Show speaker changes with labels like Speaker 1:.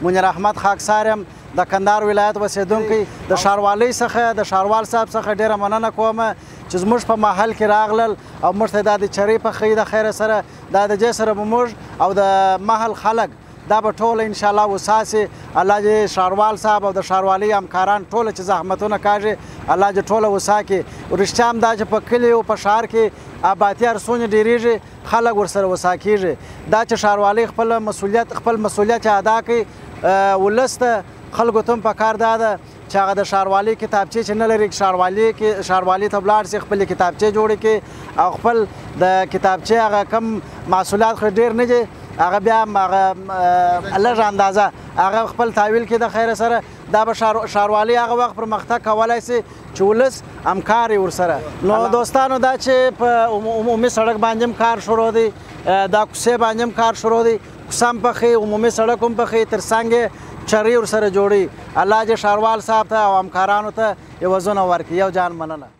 Speaker 1: منیر احمد خاکسار یم د کندهار ولایت اوسېدونکی د ښاروالۍ څخه د ښاروال صاحب څخه ډېره مننه کوم چې زموږ په محل کې راغلل او موږ ته دا د چرې پخوي د خیره سره دا د دې سره به موږ او د محل خلک دا به ټول انشاءالله وساسي الله دې ښاروال صاحب او د ښاروالۍ همکاران ټوله چې زحمتونه کاږي الله دې ټوله وسا کړي رښتیا هم دا چې په کلي او په ښار کې آبادي هر څونه ډېرېږي خلک ورسره وسا کېږي دا چې ښاروالۍ خپل مسؤلیت ادا کړي ولس ته خلکو ته هم پکار دا ده چې هغه د ښاروالۍ کتابچې چې نه لري ښاروالۍ ته ولاړ شي خپلې کتابچې جوړې کړي او خپل د کتابچې هغه کم محصولات خو ډېر نه دي هغه بیا هغه لږ اندازه هغه خپل تحویل کړي د خیره سره دا به ښاروالۍ هغه وخت پرمختګ کولی سي چې ولس همکار یې ورسره نو دوستانو دا چې په عمومي سړک باندې هم کار شروع دی دا کوڅې باندې هم کار شروع دی کوڅه هم پخې عمومي سړک هم پخې تر څنګ یې چرې ورسره جوړي الله دې ښاروال صاحب ته او همکارانو ته عوضونه ورکړي یو جان مننه